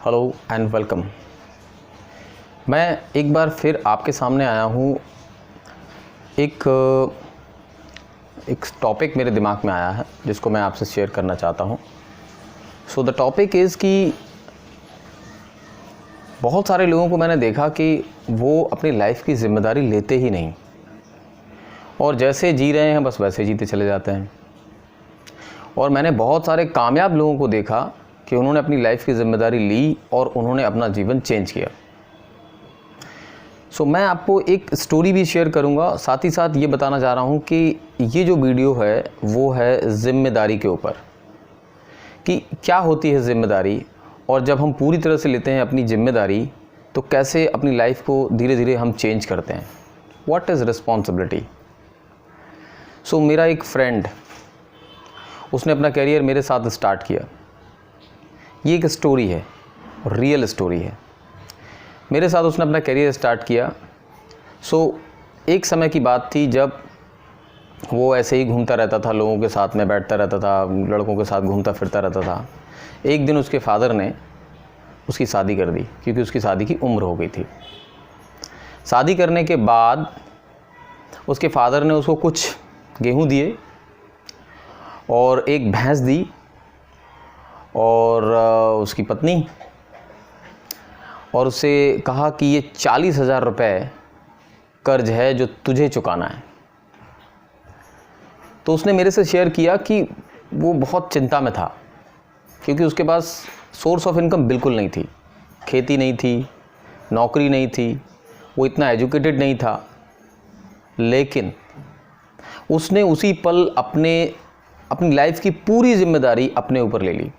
Hello and welcome. मैं एक बार फिर आपके सामने आया हूँ। एक टॉपिक मेरे दिमाग में आया है जिसको मैं आपसे शेयर करना चाहता हूँ। सो द टॉपिक इज़ कि बहुत सारे लोगों को मैंने देखा कि वो अपनी लाइफ की ज़िम्मेदारी लेते ही नहीं और जैसे जी रहे हैं बस वैसे जीते चले जाते हैं। और मैंने बहुत सारे कामयाब लोगों को देखा कि उन्होंने अपनी लाइफ की ज़िम्मेदारी ली और उन्होंने अपना जीवन चेंज किया। सो मैं आपको एक स्टोरी भी शेयर करूंगा, साथ ही साथ ये बताना चाह रहा हूँ कि ये जो वीडियो है वो है ज़िम्मेदारी के ऊपर कि क्या होती है ज़िम्मेदारी, और जब हम पूरी तरह से लेते हैं अपनी ज़िम्मेदारी तो कैसे अपनी लाइफ को धीरे धीरे हम चेंज करते हैं। What is responsibility. सो मेरा एक फ्रेंड, उसने अपना करियर मेरे साथ स्टार्ट किया। ये एक स्टोरी है, रियल स्टोरी है। मेरे साथ उसने अपना करियर स्टार्ट किया। एक समय की बात थी जब वो ऐसे ही घूमता रहता था, लोगों के साथ में बैठता रहता था, लड़कों के साथ घूमता फिरता रहता था। एक दिन उसके फादर ने उसकी शादी कर दी क्योंकि उसकी शादी की उम्र हो गई थी। शादी करने के बाद उसके फादर ने उसको कुछ गेहूँ दिए और एक भैंस दी और उसकी पत्नी, और उससे कहा कि ये 40,000 रुपये कर्ज है जो तुझे चुकाना है। तो उसने मेरे से शेयर किया कि वो बहुत चिंता में था क्योंकि उसके पास सोर्स ऑफ इनकम बिल्कुल नहीं थी। खेती नहीं थी, नौकरी नहीं थी, वो इतना एजुकेटेड नहीं था। लेकिन उसने उसी पल अपनी लाइफ की पूरी जिम्मेदारी अपने ऊपर ले ली।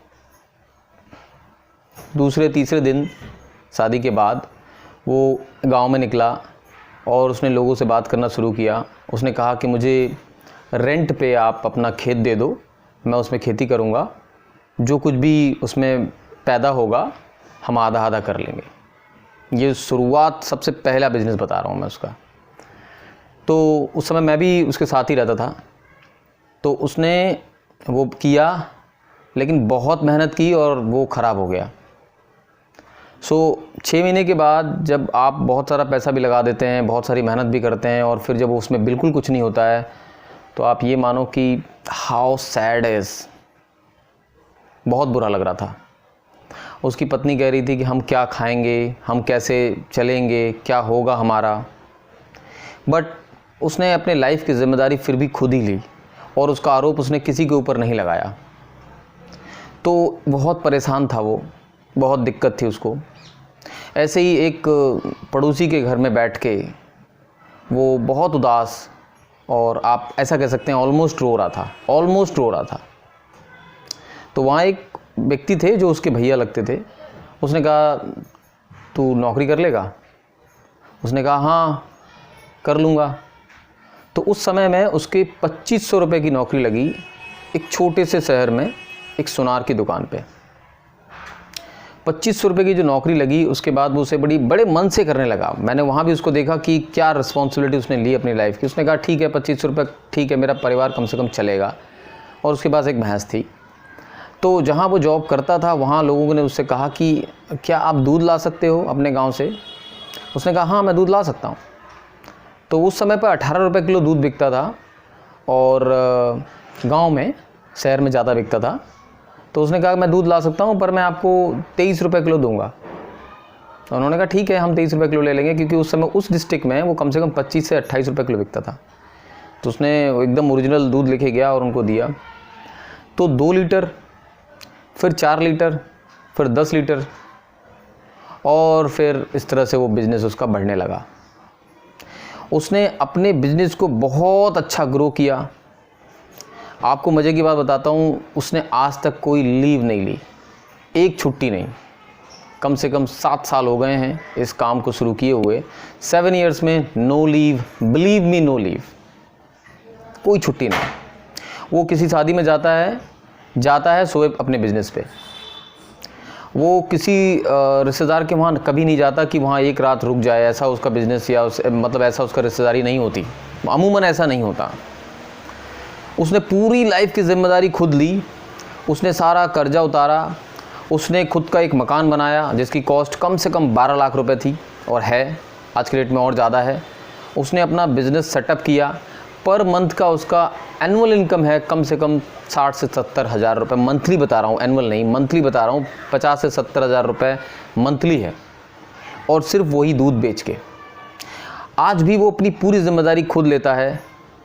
दूसरे तीसरे दिन शादी के बाद वो गांव में निकला और उसने लोगों से बात करना शुरू किया। उसने कहा कि मुझे रेंट पे आप अपना खेत दे दो, मैं उसमें खेती करूँगा, जो कुछ भी उसमें पैदा होगा हम आधा आधा कर लेंगे। ये शुरुआत, सबसे पहला बिजनेस बता रहा हूँ मैं उसका। तो उस समय मैं भी उसके साथ ही रहता था। तो उसने वो किया, लेकिन बहुत मेहनत की और वो ख़राब हो गया। 6 महीने के बाद जब आप बहुत सारा पैसा भी लगा देते हैं, बहुत सारी मेहनत भी करते हैं, और फिर जब उसमें बिल्कुल कुछ नहीं होता है तो आप ये मानो कि हाउ सैड इज़। बहुत बुरा लग रहा था। उसकी पत्नी कह रही थी कि हम क्या खाएंगे, हम कैसे चलेंगे, क्या होगा हमारा। बट उसने अपने लाइफ की ज़िम्मेदारी फिर भी खुद ही ली और उसका आरोप उसने किसी के ऊपर नहीं लगाया। तो बहुत परेशान था वो, बहुत दिक्कत थी उसको। ऐसे ही एक पड़ोसी के घर में बैठ के वो बहुत उदास, और आप ऐसा कह सकते हैं ऑलमोस्ट रो रहा था। तो वहाँ एक व्यक्ति थे जो उसके भैया लगते थे। उसने कहा, तू नौकरी कर लेगा? उसने कहा, हाँ कर लूँगा। तो उस समय में उसके 2500 रुपये की नौकरी लगी एक छोटे से शहर में, एक सुनार की दुकान पे। 2500 रुपये की जो नौकरी लगी, उसके बाद वो उसे बड़े मन से करने लगा। मैंने वहाँ भी उसको देखा कि क्या रिस्पॉन्सिबिलिटी उसने ली अपनी लाइफ की। उसने कहा ठीक है 2500 रुपये ठीक है, मेरा परिवार कम से कम चलेगा। और उसके पास एक भैंस थी। तो जहाँ वो जॉब करता था वहाँ लोगों ने उससे कहा कि क्या आप दूध ला सकते हो अपने गाँव से? उसने कहा, हाँ मैं दूध ला सकता हूँ। तो उस समय पर 18 रुपये किलो दूध बिकता था और गाँव में, शहर में ज़्यादा बिकता था। तो उसने कहा मैं दूध ला सकता हूँ पर मैं आपको 23 रुपये किलो दूंगा। तो उन्होंने कहा ठीक है हम 23 रुपये किलो ले लेंगे, क्योंकि उस समय उस डिस्ट्रिक्ट में वो कम से कम 25 से 28 रुपये किलो बिकता था। तो उसने एकदम ओरिजिनल दूध लेके गया और उनको दिया। तो 2 लीटर, फिर 4 लीटर, फिर 10 लीटर, और फिर इस तरह से वो बिज़नेस उसका बढ़ने लगा। उसने अपने बिज़नेस को बहुत अच्छा ग्रो किया। आपको मज़े की बात बताता हूँ, उसने आज तक कोई लीव नहीं ली, एक छुट्टी नहीं। कम से कम 7 साल हो गए हैं इस काम को शुरू किए हुए। 7 इयर्स में no leave, believe me no leave, कोई छुट्टी नहीं। वो किसी शादी में जाता है सोए अपने बिज़नेस पे। वो किसी रिश्तेदार के वहाँ कभी नहीं जाता कि वहाँ एक रात रुक जाए, ऐसा उसका बिज़नेस या मतलब ऐसा उसका रिश्तेदारी नहीं होती, अमूमन ऐसा नहीं होता। उसने पूरी लाइफ की ज़िम्मेदारी खुद ली। उसने सारा कर्जा उतारा, उसने खुद का एक मकान बनाया जिसकी कॉस्ट कम से कम 12 लाख रुपए थी और है, आज के डेट में और ज़्यादा है। उसने अपना बिज़नेस सेटअप किया। पर मंथ का उसका एनुअल इनकम है कम से कम 60 से 70 हज़ार रुपये, मंथली बता रहा हूँ, एनुअल नहीं, मंथली बता रहा हूँ, 50 से 70 हज़ार रुपये मंथली है, और सिर्फ वही दूध बेच के। आज भी वो अपनी पूरी जिम्मेदारी खुद लेता है,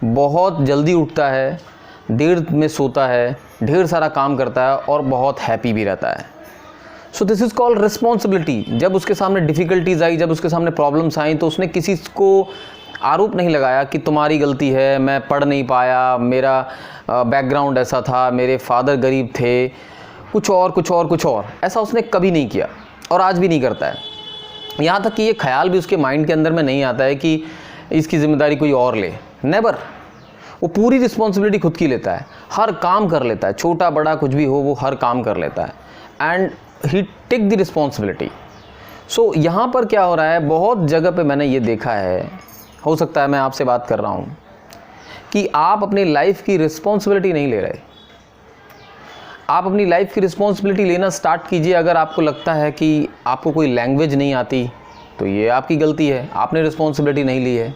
बहुत जल्दी उठता है, देर में सोता है, ढेर सारा काम करता है और बहुत हैप्पी भी रहता है। So this is called responsibility. जब उसके सामने डिफ़िकल्टीज़ आई, जब उसके सामने प्रॉब्लम्स आई, तो उसने किसी को आरोप नहीं लगाया कि तुम्हारी गलती है, मैं पढ़ नहीं पाया, मेरा बैकग्राउंड ऐसा था, मेरे फादर गरीब थे, कुछ और। ऐसा उसने कभी नहीं किया और आज भी नहीं करता है। यहाँ तक कि ये ख्याल भी उसके माइंड के अंदर में नहीं आता है कि इसकी ज़िम्मेदारी कोई और ले। नेवर। वो पूरी रिस्पॉन्सिबिलिटी खुद की लेता है, हर काम कर लेता है, छोटा बड़ा कुछ भी हो वो हर काम कर लेता है and he take the responsibility. So यहाँ पर क्या हो रहा है, बहुत जगह पे मैंने ये देखा है, हो सकता है मैं आपसे बात कर रहा हूँ कि आप अपनी लाइफ की रिस्पॉन्सिबिलिटी नहीं ले रहे। आप अपनी लाइफ की रिस्पॉन्सिबिलिटी लेना स्टार्ट कीजिए। अगर आपको लगता है कि आपको कोई लैंग्वेज नहीं आती तो ये आपकी गलती है, आपने रिस्पॉन्सिबिलिटी नहीं ली है।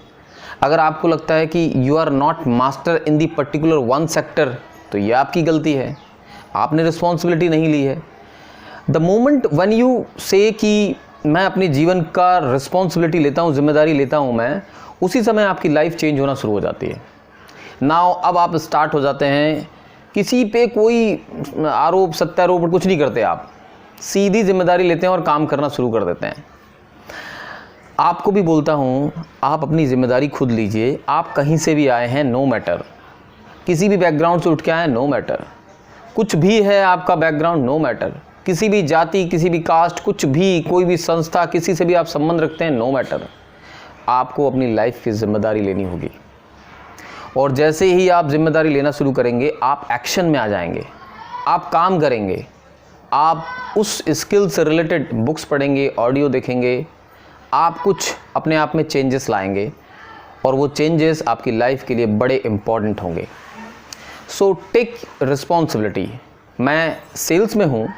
अगर आपको लगता है कि you are not master in the particular one sector तो ये आपकी गलती है, आपने रिस्पॉन्सिबिलिटी नहीं ली है। द मोमेंट वन यू से कि मैं अपने जीवन का रिस्पॉन्सिबिलिटी लेता हूँ, जिम्मेदारी लेता हूँ मैं, उसी समय आपकी लाइफ चेंज होना शुरू हो जाती है। नाउ अब आप स्टार्ट हो जाते हैं, किसी पे कोई आरोप सत्यारोप कुछ नहीं करते, आप सीधी जिम्मेदारी लेते हैं और काम करना शुरू कर देते हैं। आपको भी बोलता हूँ, आप अपनी ज़िम्मेदारी खुद लीजिए। आप कहीं से भी आए हैं, नो मैटर, किसी भी बैकग्राउंड से उठ के आए हैं, नो मैटर, कुछ भी है आपका बैकग्राउंड, नो मैटर, किसी भी जाति, किसी भी कास्ट, कुछ भी, कोई भी संस्था, किसी से भी आप संबंध रखते हैं, नो मैटर, आपको अपनी लाइफ की ज़िम्मेदारी लेनी होगी। और जैसे ही आप जिम्मेदारी लेना शुरू करेंगे, आप एक्शन में आ जाएंगे, आप काम करेंगे, आप उस स्किल से रिलेटेड बुक्स पढ़ेंगे, ऑडियो देखेंगे, आप कुछ अपने आप में चेंजेस लाएंगे और वो चेंजेस आपकी लाइफ के लिए बड़े इम्पॉर्टेंट होंगे। So take responsibility. मैं सेल्स में हूँ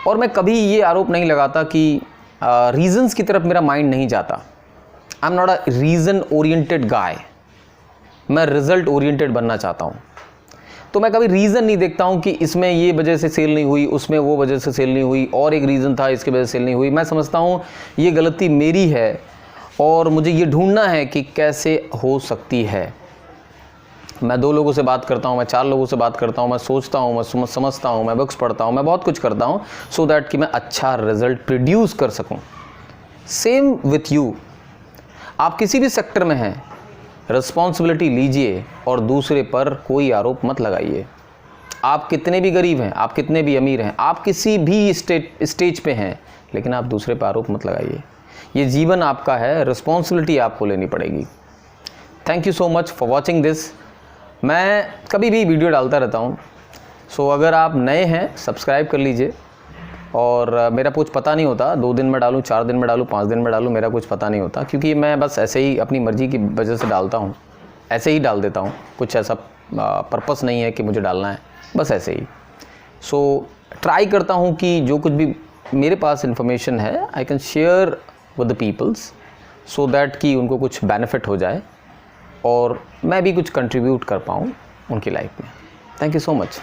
और मैं कभी ये आरोप नहीं लगाता कि रीज़न्स की तरफ मेरा माइंड नहीं जाता। I am not a reason oriented guy, मैं रिज़ल्ट ओरिएंटेड बनना चाहता हूँ। तो मैं कभी रीज़न नहीं देखता हूँ कि इसमें ये वजह से सेल नहीं हुई, उसमें वो वजह से सेल नहीं हुई, और एक रीज़न था इसके वजह से सेल नहीं हुई। मैं समझता हूँ ये गलती मेरी है और मुझे ये ढूंढना है कि कैसे हो सकती है। मैं 2 लोगों से बात करता हूँ, मैं 4 लोगों से बात करता हूँ, मैं सोचता हूँ, मैं समझता हूँ, मैं बुक्स पढ़ता हूँ, मैं बहुत कुछ करता हूँ सो दैट कि मैं अच्छा रिज़ल्ट प्रोड्यूस कर सकूँ। Same with you. आप किसी भी सेक्टर में हैं, रिस्पॉन्सिबिलिटी लीजिए और दूसरे पर कोई आरोप मत लगाइए। आप कितने भी गरीब हैं, आप कितने भी अमीर हैं, आप किसी भी स्टेज पे हैं, लेकिन आप दूसरे पर आरोप मत लगाइए। ये जीवन आपका है, रिस्पॉन्सिबिलिटी आपको लेनी पड़ेगी। Thank you so much for watching this. मैं कभी भी वीडियो डालता रहता हूँ, सो अगर आप नए हैं सब्सक्राइब कर लीजिए। और मेरा कुछ पता नहीं होता, 2 दिन में डालूँ, 4 दिन में डालूँ, 5 दिन में डालूँ, मेरा कुछ पता नहीं होता, क्योंकि मैं बस ऐसे ही अपनी मर्ज़ी की वजह से डालता हूँ, ऐसे ही डाल देता हूँ। कुछ ऐसा पर्पस नहीं है कि मुझे डालना है, बस ऐसे ही। सो ट्राई करता हूँ कि जो कुछ भी मेरे पास इन्फॉर्मेशन है I can share with the peoples so that कि उनको कुछ बेनिफिट हो जाए और मैं भी कुछ कंट्रीब्यूट कर पाऊँ उनकी लाइफ में। Thank you so much.